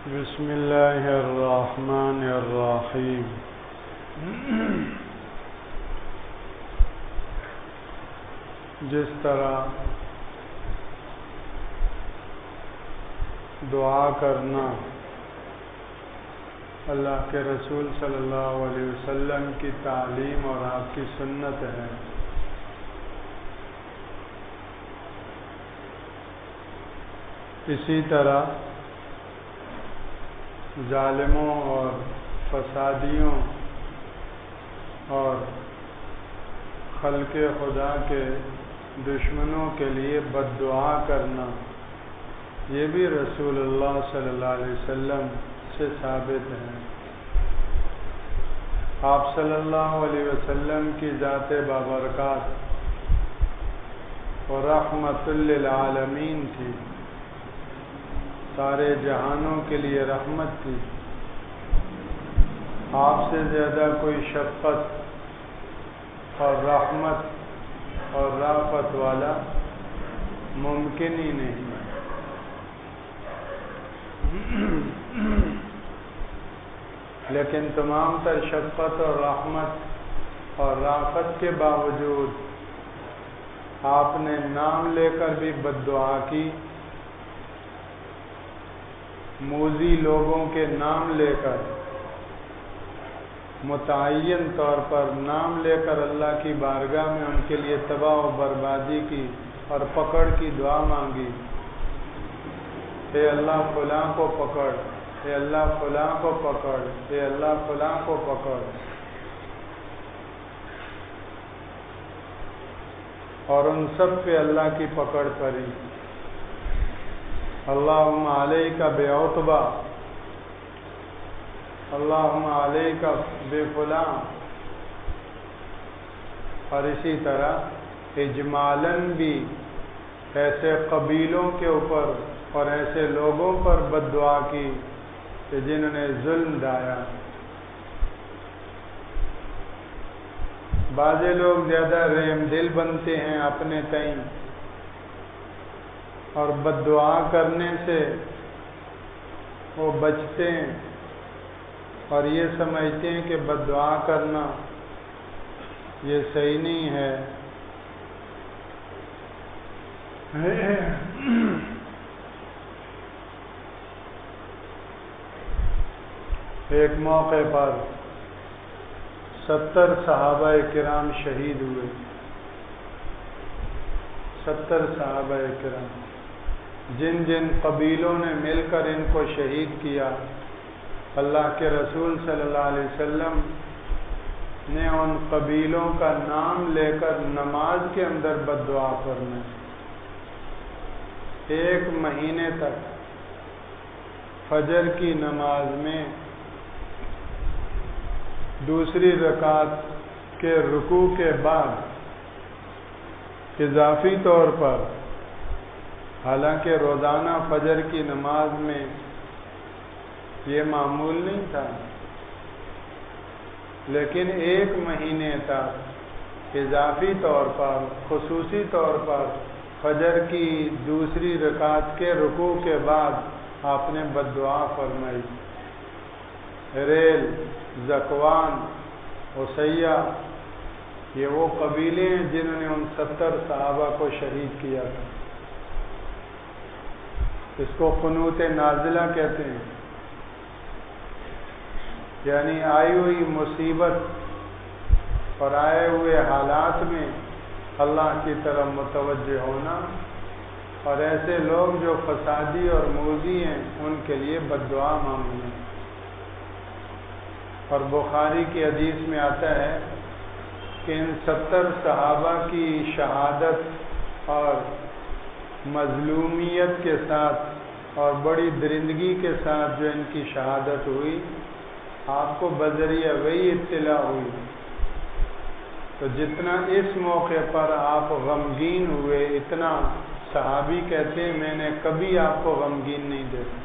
بسم اللہ الرحمن الرحیم۔ جس طرح دعا کرنا اللہ کے رسول صلی اللہ علیہ وسلم کی تعلیم اور آپ کی سنت ہے، اسی طرح ظالموں اور فسادیوں اور خلق خدا کے دشمنوں کے لیے بد دعا کرنا، یہ بھی رسول اللہ صلی اللہ علیہ وسلم سے ثابت ہے۔ آپ صلی اللہ علیہ وسلم کی ذات بابرکات اور رحمت للعالمین تھی، سارے جہانوں کے لیے رحمت تھی۔ آپ سے زیادہ کوئی شفقت اور رحمت اور رافت والا ممکن ہی نہیں۔ لیکن تمام تر شفقت اور رحمت اور رافت کے باوجود آپ نے نام لے کر بھی بد دعا کی، موذی لوگوں کے نام لے کر، متعین طور پر نام لے کر اللہ کی بارگاہ میں ان کے لیے تباہ و بربادی کی اور پکڑ کی دعا مانگی۔ اے اللہ فلاں کو پکڑ، اے اللہ فلاں کو پکڑ، اے اللہ فلاں کو پکڑ۔ اور ان سب پہ اللہ کی پکڑ پڑی۔ اللہم علیک بعتبہ، اللہم علیک بفلاں، اور اسی طرح اجمالاً بھی ایسے قبیلوں کے اوپر اور ایسے لوگوں پر بد دعا کی کہ جنہوں نے ظلم ڈھایا۔ بعضے لوگ زیادہ رحم دل بنتے ہیں اپنے تئیں اور بد دعا کرنے سے وہ بچتے ہیں اور یہ سمجھتے ہیں کہ بد دعا کرنا یہ صحیح نہیں ہے۔ ایک موقع پر 70 صحابہ کرام شہید ہوئے، 70 صحابہ کرام، جن جن قبیلوں نے مل کر ان کو شہید کیا، اللہ کے رسول صلی اللہ علیہ وسلم نے ان قبیلوں کا نام لے کر نماز کے اندر بد دعا کرنا، 1 مہینے تک فجر کی نماز میں دوسری رکعت کے رکوع کے بعد اضافی طور پر، حالانکہ روزانہ فجر کی نماز میں یہ معمول نہیں تھا، لیکن 1 مہینے تک اضافی طور پر، خصوصی طور پر فجر کی دوسری رکعت کے رکوع کے بعد آپ نے بد دعا فرمائی۔ ریل، زکوان، عصیہ، یہ وہ قبیلے ہیں جنہوں نے ان 70 صحابہ کو شہید کیا تھا۔ اس کو قنوت نازلہ کہتے ہیں، یعنی آئی ہوئی مصیبت اور آئے ہوئے حالات میں اللہ کی طرف متوجہ ہونا، اور ایسے لوگ جو فسادی اور موذی ہیں ان کے لیے بد دعا مانگنا۔ اور بخاری کی حدیث میں آتا ہے کہ ان 70 صحابہ کی شہادت اور مظلومیت کے ساتھ اور بڑی درندگی کے ساتھ جو ان کی شہادت ہوئی، آپ کو بذریعہ وہی اطلاع ہوئی۔ تو جتنا اس موقع پر آپ غمگین ہوئے، اتنا صحابی کہتے ہیں میں نے کبھی آپ کو غمگین نہیں دیکھا۔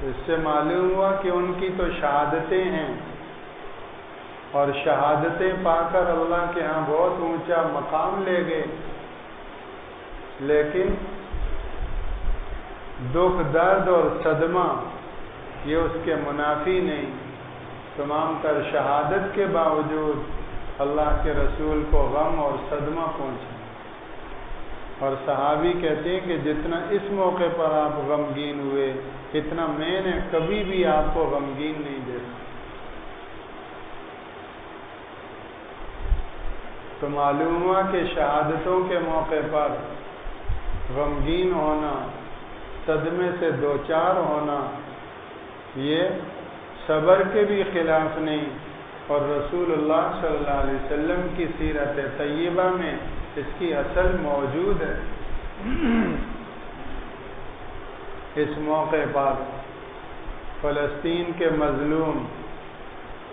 اس سے معلوم ہوا کہ ان کی تو شہادتیں ہیں، اور شہادتیں پا کر اللہ کے ہاں بہت اونچا مقام لے گئے، لیکن دکھ درد اور صدمہ یہ اس کے منافی نہیں، تمام تر شہادت کے باوجود اللہ کے رسول کو غم اور صدمہ پہنچا۔ اور صحابی کہتے ہیں کہ جتنا اس موقع پر آپ غمگین ہوئے اتنا میں نے کبھی بھی آپ کو غمگین نہیں دیکھا۔ تو معلوم ہوا کہ شہادتوں کے موقع پر غمگین ہونا، صدمے سے دوچار ہونا، یہ صبر کے بھی خلاف نہیں، اور رسول اللہ صلی اللہ علیہ وسلم کی سیرت طیبہ میں اس کی اصل موجود ہے۔ اس موقع پر فلسطین کے مظلوم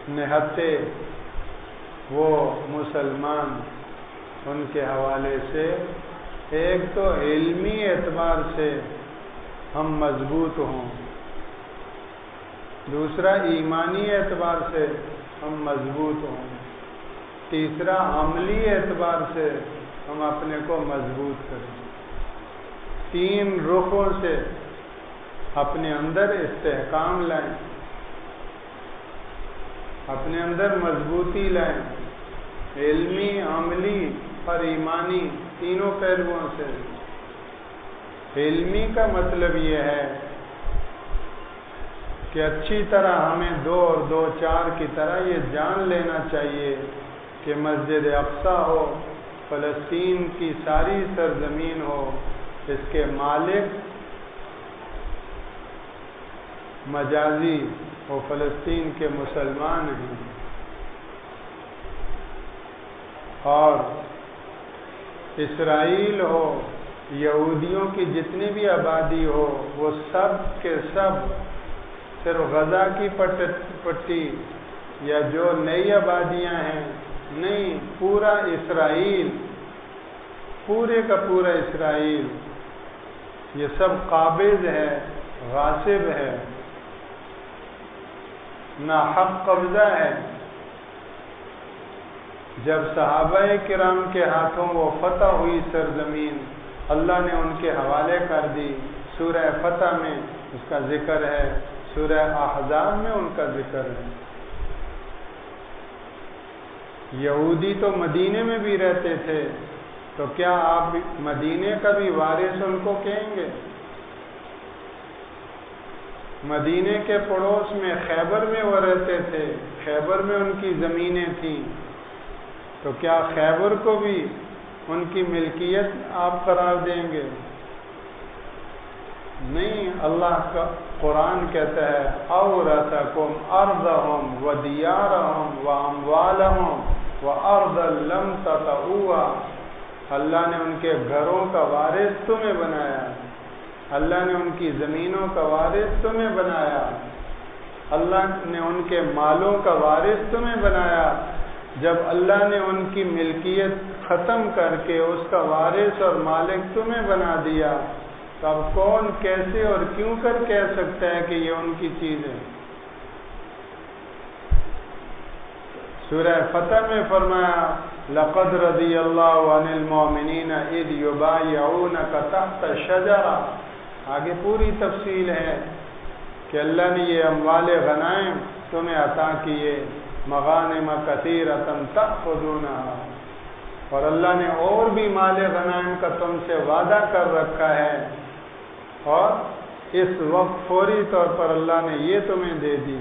نہتے وہ مسلمان، ان کے حوالے سے ایک تو علمی اعتبار سے ہم مضبوط ہوں، دوسرا ایمانی اعتبار سے ہم مضبوط ہوں، تیسرا عملی اعتبار سے ہم اپنے کو مضبوط کریں، تین رخوں سے اپنے اندر استحکام لائیں، اپنے اندر مضبوطی لائیں، علمی، عملی اور ایمانی تینوں پہلوؤں سے۔ علمی کا مطلب یہ ہے کہ اچھی طرح ہمیں 2 اور 2 4 کی طرح یہ جان لینا چاہیے کہ مسجد اقصی ہو، فلسطین کی ساری سرزمین ہو، اس کے مالک مجازی وہ فلسطین کے مسلمان ہیں، اور اسرائیل ہو، یہودیوں کی جتنی بھی آبادی ہو، وہ سب کے سب صرف غزہ کی پٹی یا جو نئی آبادیاں ہیں نہیں، پورا اسرائیل، پورے کا پورا اسرائیل یہ سب قابض ہے، غاصب ہے، ناحق قبضہ ہے۔ جب صحابہ کرام کے ہاتھوں وہ فتح ہوئی سرزمین، اللہ نے ان کے حوالے کر دی۔ سورہ فتح میں اس کا ذکر ہے، سورہ احزاب میں ان کا ذکر ہے۔ یہودی تو مدینے میں بھی رہتے تھے، تو کیا آپ مدینے کا بھی وارث ان کو کہیں گے؟ مدینے کے پڑوس میں خیبر میں وہ رہتے تھے، خیبر میں ان کی زمینیں تھیں، تو کیا خیبر کو بھی ان کی ملکیت آپ قرار دیں گے؟ نہیں، اللہ کا قرآن کہتا ہے اورثکم ارضہم ودیارہم واموالہم وارضا لم تطئوہا، اللہ نے ان کے گھروں کا وارث تمہیں بنایا، اللہ نے ان کی زمینوں کا وارث تمہیں بنایا، اللہ نے ان کے مالوں کا وارث تمہیں بنایا۔ جب اللہ نے ان کی ملکیت ختم کر کے اس کا وارث اور مالک تمہیں بنا دیا، تو اب کون کیسے اور کیوں کر کہہ سکتا ہے کہ یہ ان کی چیز ہے؟ سورہ فتح میں فرمایا لقد رضی اللہ عن المؤمنین اذ یبایعونک تحت الشجرہ، آگے پوری تفصیل ہے کہ اللہ نے یہ اموال غنائم تمہیں عطا کیے، مغانم کثیرۃ تأخذونہا، اور اللہ نے اور بھی مال غنائم کا تم سے وعدہ کر رکھا ہے، اور اس وقت فوری طور پر اللہ نے یہ تمہیں دے دی،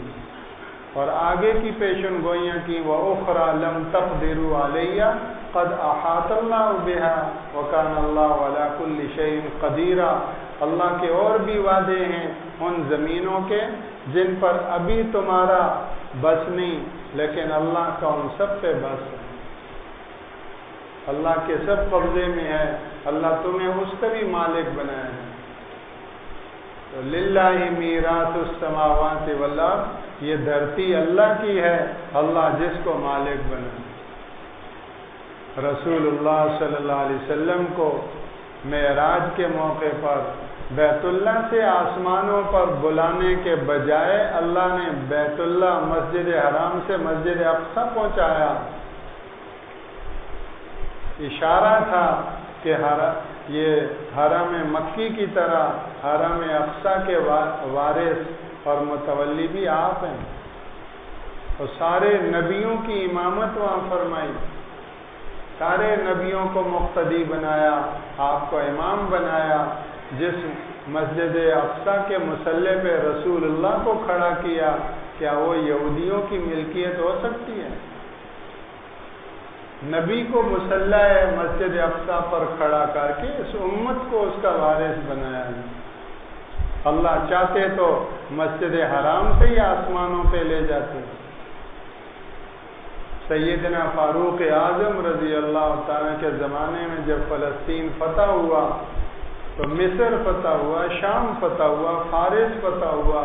اور آگے کی پیشن گوئیاں کی وَأُخْرَى لَمْ تَقْدِرُوا عَلَيْهَا قَدْ أَحَاطَ اللَّهُ بِهَا وَكَانَ اللَّهُ عَلَى كُلِّ شَيْءٍ قَدِيرًا، اللہ کے اور بھی وعدے ہیں ان زمینوں کے جن پر ابھی تمہارا بس نہیں، لیکن اللہ کا ان سب پہ بس ہے، اللہ کے سب قبضے میں ہے، اللہ تمہیں اس کا بھی مالک بنایا ہے۔ تو للہ میراث السماوات والارض، یہ دھرتی اللہ کی ہے، اللہ جس کو مالک بنائے۔ رسول اللہ صلی اللہ علیہ وسلم کو معراج کے موقع پر بیت اللہ سے آسمانوں پر بلانے کے بجائے اللہ نے بیت اللہ مسجد حرام سے مسجد اقصی پہنچایا۔ اشارہ تھا کہ یہ حرم مکی کی طرح حرم اقصی کے وارث اور متولی بھی آپ ہیں، اور سارے نبیوں کی امامت وہاں فرمائی، سارے نبیوں کو مقتدی بنایا، آپ کو امام بنایا۔ جس مسجد اقصی کے مصلی پہ رسول اللہ کو کھڑا کیا، کیا وہ یہودیوں کی ملکیت ہو سکتی ہے؟ نبی کو مصلی مسجد اقصی پر کھڑا کر کے اس امت کو اس کا وارث بنایا ہے۔ اللہ چاہتے تو مسجد حرام سے ہی آسمانوں پہ لے جاتے۔ سیدنا فاروق اعظم رضی اللہ تعالیٰ کے زمانے میں جب فلسطین فتح ہوا تو مصر فتح ہوا، شام فتح ہوا، فارس فتح ہوا،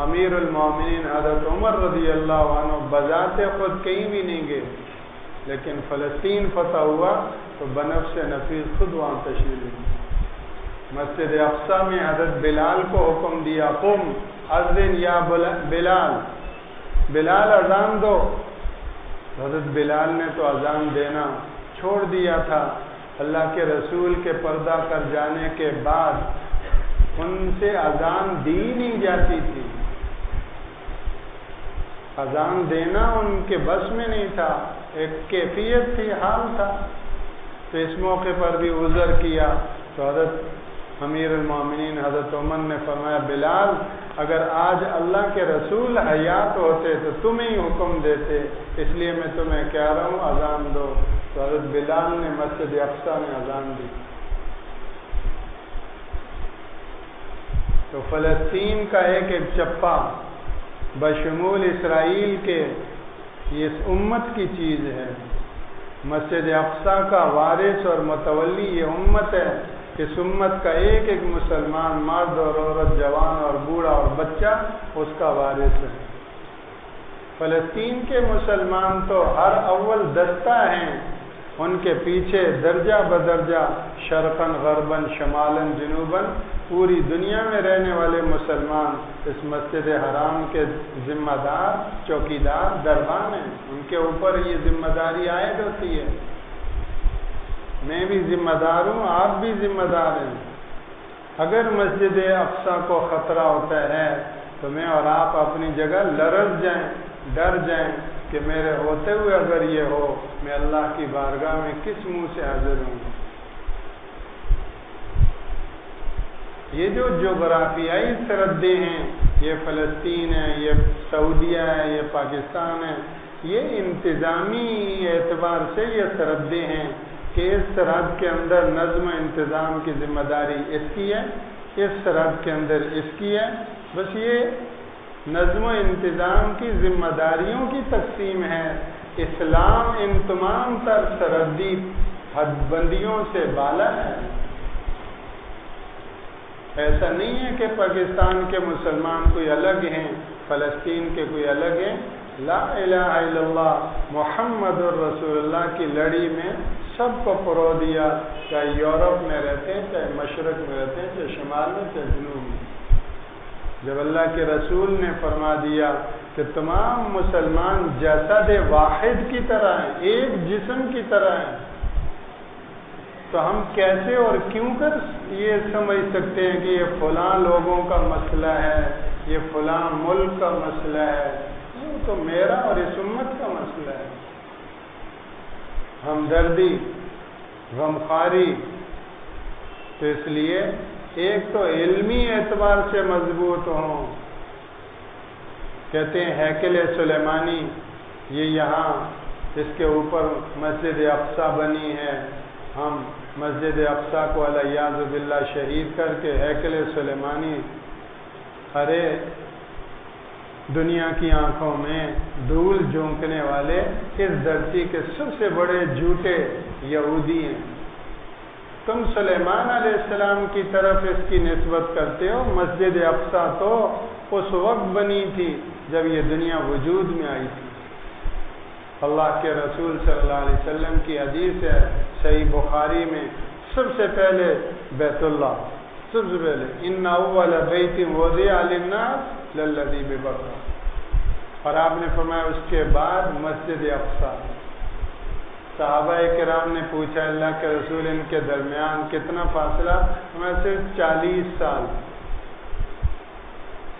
امیر المومنین حضرت عمر رضی اللہ عنہ بذات خود کہیں بھی نہیں گئے، لیکن فلسطین فتح ہوا تو بنفس نفیس خود وہاں تشریف لی۔ مسجد اقصی میں حضرت بلال کو حکم دیا، قم اذن یا بلال، بلال اذان دو۔ حضرت بلال نے تو اذان دینا چھوڑ دیا تھا، اللہ کے رسول کے پردہ کر جانے کے بعد ان سے اذان دی نہیں جاتی تھی، اذان دینا ان کے بس میں نہیں تھا، ایک کیفیت تھی، حال تھا۔ تو اس موقع پر بھی عذر کیا تو حضرت امیر المومنین حضرت عمر نے فرمایا، بلال اگر آج اللہ کے رسول حیات ہوتے تو تمہیں ہی حکم دیتے، اس لیے میں تمہیں کہہ رہا ہوں اذان دو۔ تو حضرت بلال نے مسجد اقصی میں اذان دی۔ تو فلسطین کا ایک ایک چپا بشمول اسرائیل کے یہ اس امت کی چیز ہے۔ مسجد اقصی کا وارث اور متولی یہ امت ہے، اس امت کا ایک ایک مسلمان مرد اور عورت، جوان اور بوڑھا اور بچہ اس کا وارث ہے۔ فلسطین کے مسلمان تو ہر اول دستہ ہیں، ان کے پیچھے درجہ بدرجہ شرقاً غرباً شمالاً جنوباً پوری دنیا میں رہنے والے مسلمان اس مسجد حرام کے ذمہ دار، چوکیدار، دربان ہیں، ان کے اوپر یہ ذمہ داری عائد ہوتی ہے۔ میں بھی ذمہ دار ہوں، آپ بھی ذمہ دار ہیں۔ اگر مسجد اقصی کو خطرہ ہوتا ہے تو میں اور آپ اپنی جگہ لرز جائیں، ڈر جائیں کہ میرے ہوتے ہوئے اگر یہ ہو، میں اللہ کی بارگاہ میں کس منہ سے حاضر ہوں۔ یہ جو جغرافیائی سرحدیں ہیں، یہ فلسطین ہے، یہ سعودیہ ہے، یہ پاکستان ہے، یہ انتظامی اعتبار سے یہ سرحدیں ہیں کہ اس سرحد کے اندر نظم و انتظام کی ذمہ داری اس کی ہے، اس سرحد کے اندر اس کی ہے۔ بس یہ نظم و انتظام کی ذمہ داریوں کی تقسیم ہے۔ اسلام ان تمام تر سرحدی حد بندیوں سے بالا ہے۔ ایسا نہیں ہے کہ پاکستان کے مسلمان کوئی الگ ہیں، فلسطین کے کوئی الگ ہیں۔ لا الہ الا اللہ محمد الرسول اللہ کی لڑی میں سب کو پرو دیا، چاہے یورپ میں رہتے ہیں، چاہے مشرق میں رہتے ہیں، چاہے شمال میں، چاہے جنوب میں۔ جب اللہ کے رسول نے فرما دیا کہ تمام مسلمان جسد واحد کی طرح ہیں، ایک جسم کی طرح ہیں، تو ہم کیسے اور کیوں کر یہ سمجھ سکتے ہیں کہ یہ فلاں لوگوں کا مسئلہ ہے، یہ فلاں ملک کا مسئلہ ہے؟ وہ تو میرا اور اس امت کا مسئلہ ہے۔ ہمدردی، غمخواری، تو اس لیے ایک تو علمی اعتبار سے مضبوط ہوں۔ کہتے ہیں ہیکل سلیمانی، یہ یہاں اس کے اوپر مسجد اقصی بنی ہے، ہم مسجد اقصی کو علیاذ باللہ شہید کر کے ہیکل سلیمانی، ارے دنیا کی آنکھوں میں دھول جھونکنے والے اس دھرتی کے سب سے بڑے جھوٹے یہودی ہیں۔ تم سلیمان علیہ السلام کی طرف اس کی نسبت کرتے ہو۔ مسجد اقصی تو اس وقت بنی تھی جب یہ دنیا وجود میں آئی تھی۔ اللہ کے رسول صلی اللہ علیہ وسلم کی حدیث ہے صحیح بخاری میں، سب سے پہلے بیت اللہ، سب سے پہلے ان اول بیت وضع للناس للذی ببکہ، اور آپ نے فرمایا اس کے بعد مسجد اقصی۔ صحابہ کرام نے پوچھا اللہ کے رسول ان کے درمیان کتنا فاصلہ؟ میں صرف 40 سال.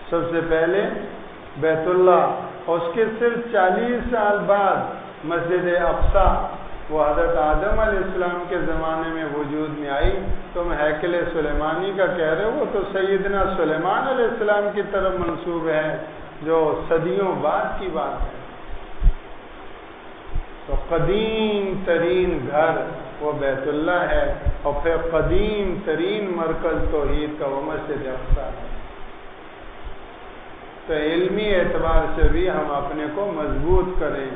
سب سے پہلے بیت اللہ، اس کے صرف 40 سال بعد مسجد اقصی، وہ حضرت آدم علیہ السلام کے زمانے میں وجود میں آئی. تم ہیکل سلیمانی کا کہہ رہے ہو، وہ تو سیدنا سلیمان علیہ السلام کی طرف منسوب ہے جو صدیوں بعد کی بات ہے. تو قدیم ترین گھر وہ بیت اللہ ہے، اور پھر قدیم ترین مرکز توحید کا وہ مسجد اقصی ہے. تو علمی اعتبار سے بھی ہم اپنے کو مضبوط کریں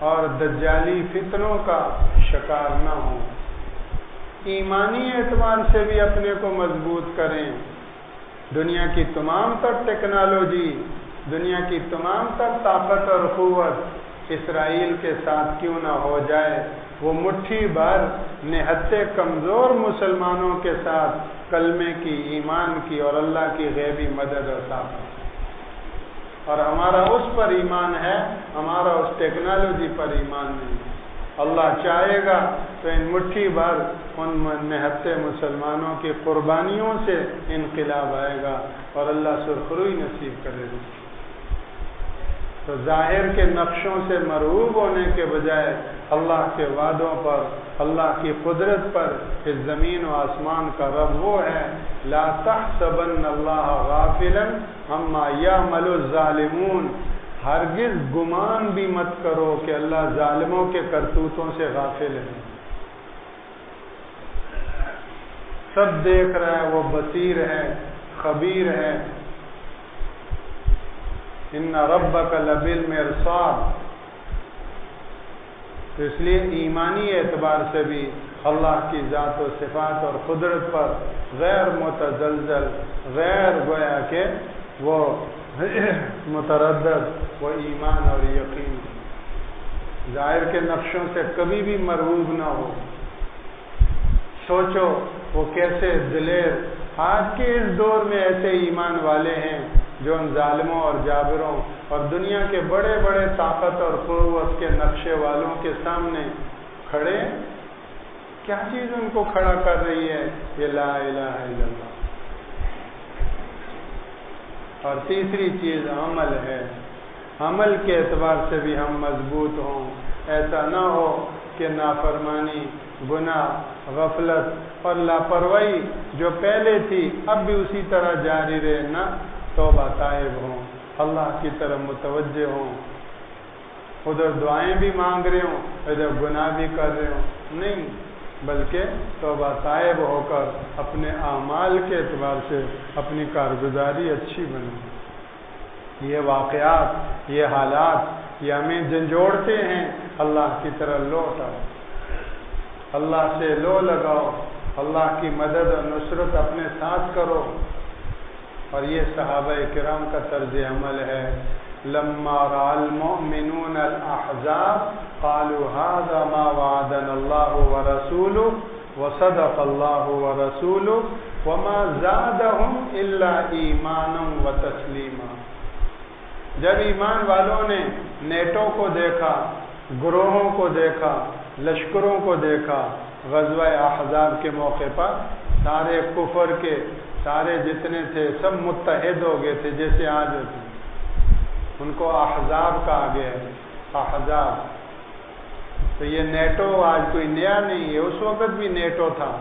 اور دجالی فتنوں کا شکار نہ ہوں. ایمانی اعتبار سے بھی اپنے کو مضبوط کریں. دنیا کی تمام تر ٹیکنالوجی، دنیا کی تمام تر طاقت اور قوت اسرائیل کے ساتھ کیوں نہ ہو جائے، وہ مٹھی بھر نہتے کمزور مسلمانوں کے ساتھ کلمے کی، ایمان کی اور اللہ کی غیبی مدد اور طاقت، اور ہمارا اس پر ایمان ہے، ہمارا اس ٹیکنالوجی پر ایمان نہیں. اللہ چاہے گا تو ان مٹھی بھر ان نہتے مسلمانوں کی قربانیوں سے انقلاب آئے گا اور اللہ سرخروئی نصیب کرے گا. تو ظاہر کے نقشوں سے مرعوب ہونے کے بجائے اللہ کے وعدوں پر، اللہ کی قدرت پر، اس زمین و آسمان کا رب وہ ہے. لا تحسبن اللہ غافلا عما یعمل الظالمون، ہرگز گمان بھی مت کرو کہ اللہ ظالموں کے کرتوتوں سے غافل ہے. سب دیکھ رہا ہے، وہ بصیر ہے، خبیر ہے. ان ربک لبالمرصاد. تو اس لیے ایمانی اعتبار سے بھی اللہ کی ذات و صفات اور قدرت پر غیر متزلزل، غیر گویا کہ وہ متردد، وہ ایمان اور یقین ظاہر کے نقشوں سے کبھی بھی مرعوب نہ ہو. سوچو وہ کیسے دلیر آج کے اس دور میں ایسے ایمان والے ہیں جو ان ظالموں اور جابروں اور دنیا کے بڑے بڑے طاقت اور قوت کے نقشے والوں کے سامنے کھڑے. کیا چیز ان کو کھڑا کر رہی ہے؟ یہ لا الہ الا اللہ. اور تیسری چیز عمل ہے. عمل کے اعتبار سے بھی ہم مضبوط ہوں. ایسا نہ ہو کہ نافرمانی، گناہ، غفلت اور لاپرواہی جو پہلے تھی اب بھی اسی طرح جاری رہے. نہ، توبہ تائب ہوں، اللہ کی طرف متوجہ ہوں، ادھر دعائیں بھی مانگ رہے ہوں، ادھر گناہ بھی کر رہے ہوں. نہیں، بلکہ توبہ تائب ہو کر اپنے اعمال کے اعتبار سے اپنی کارگزاری اچھی بنے. یہ واقعات، یہ حالات، یہ ہمیں جھنجھوڑتے ہیں. اللہ کی طرف لوٹ آؤ، اللہ سے لو لگاؤ، اللہ کی مدد اور نصرت اپنے ساتھ کرو. اور یہ صحابہ کرام کا طرز عمل ہے. لما رأى المؤمنون الأحزاب قالوا هذا ما وعدنا الله ورسوله وصدق الله ورسوله وما زادهم إلا إيمانا وتسليما. جب ایمان والوں نے نیٹوں کو دیکھا، گروہوں کو دیکھا، لشکروں کو دیکھا، غزوہ احزاب کے موقع پر سارے کفر کے سارے جتنے تھے سب متحد ہو گئے تھے، جیسے آج ہوتے. ان کو احزاب کہا گیا ہے، احزاب. تو یہ نیٹو آج کوئی نیا نہیں ہے، اس وقت بھی نیٹو تھا.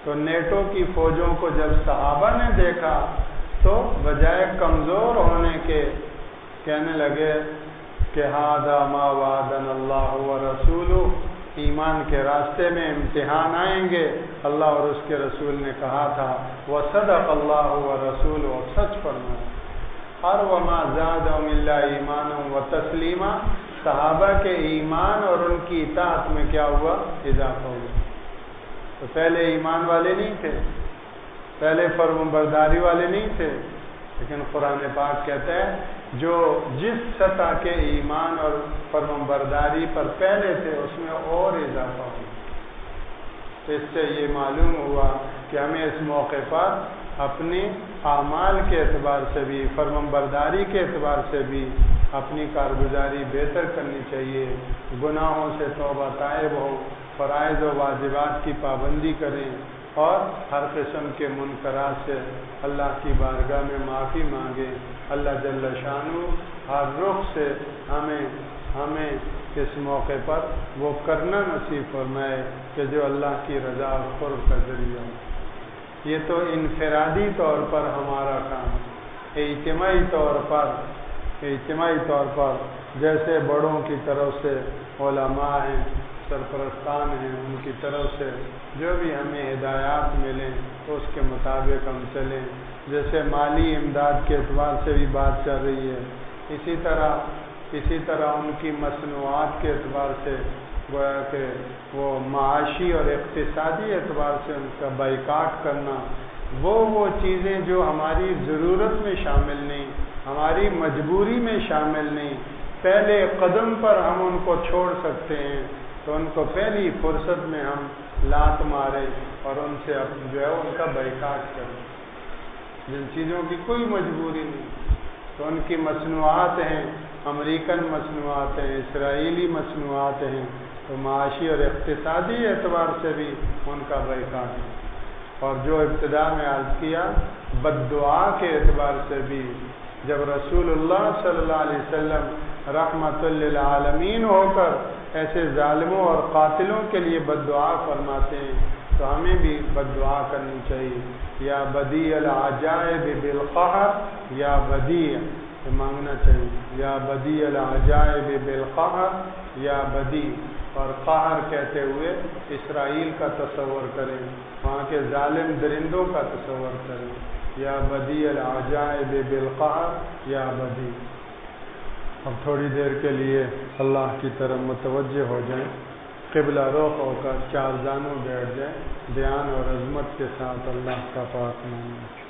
تو نیٹو کی فوجوں کو جب صحابہ نے دیکھا تو بجائے کمزور ہونے کے کہنے لگے کہ ھذا ما وعدنا اللہ ورسولہ. ایمان کے راستے میں امتحان آئیں گے، اللہ اور اس کے رسول نے کہا تھا. وصدق اللہ ورسولہ، اور سچ فرمایا. اور وما زادهم الا ایمانا وتسلیما. صحابہ کے ایمان اور ان کی اطاعت میں کیا ہوا؟ اضافہ ہوا. تو پہلے ایمان والے نہیں تھے، پہلے فرمانبرداری والے نہیں تھے، لیکن قرآن پاک کہتا ہے جو جس سطح کے ایمان اور فرمانبرداری پر پہلے تھے اس میں اور اضافہ ہوا. تو اس سے یہ معلوم ہوا کہ ہمیں اس موقع پر اپنی اعمال کے اعتبار سے بھی، فرمانبرداری کے اعتبار سے بھی اپنی کارگزاری بہتر کرنی چاہیے، گناہوں سے توبہ طائب ہو، فرائض و واجبات کی پابندی کریں اور ہر قسم کے منکرات سے اللہ کی بارگاہ میں معافی مانگیں۔ اللہ جل شانہ ہر رخ سے ہمیں اس موقع پر وہ کرنا نصیب فرمائے کہ جو اللہ کی رضا اور قرب کا ذریعہ ہو۔ یہ تو انفرادی طور پر ہمارا کام ہے۔ اجتماعی طور پر جیسے بڑوں کی طرف سے علماء ہیں، سرپرستان ہیں، ان کی طرف سے جو بھی ہمیں ہدایات ملیں تو اس کے مطابق ہم چلیں۔ جیسے مالی امداد کے اعتبار سے بھی بات چل رہی ہے، اسی طرح ان کی مصنوعات کے اعتبار سے گویا کہ وہ معاشی اور اقتصادی اعتبار سے ان کا بائیکاٹ کرنا، وہ چیزیں جو ہماری ضرورت میں شامل نہیں، ہماری مجبوری میں شامل نہیں، پہلے قدم پر ہم ان کو چھوڑ سکتے ہیں تو ان کو پہلی فرصت میں ہم لات ماریں اور ان سے جو ہے ان کا بائیکاٹ کریں۔ جن چیزوں کی کوئی مجبوری نہیں تو ان کی مصنوعات ہیں، امریکن مصنوعات ہیں، اسرائیلی مصنوعات ہیں، تو معاشی اور اقتصادی اعتبار سے بھی ان کا بائیکاٹ ہے۔ اور جو ابتدا میں عرض کیا، بد دعا کے اعتبار سے بھی جب رسول اللہ صلی اللہ علیہ وسلم رحمت للعالمین ہو کر ایسے ظالموں اور قاتلوں کے لیے بد دعا فرماتے ہیں تو ہمیں بھی بد دعا کرنی چاہیے۔ یا بدیع العجائب بالقہر، یا بدیع مانگنا چاہیے، یا بدیع العجائب بالقہر، یا بدیع، اور قہر کہتے ہوئے اسرائیل کا تصور کریں، وہاں کے ظالم درندوں کا تصور کریں۔ یا بدیع العجائب بالقہر، یا بدیع۔ اب تھوڑی دیر کے لیے اللہ کی طرف متوجہ ہو جائیں، قبلہ رخ ہو کر چار جانوں بیٹھ جائیں، دھیان اور عظمت کے ساتھ اللہ کا پاک نام۔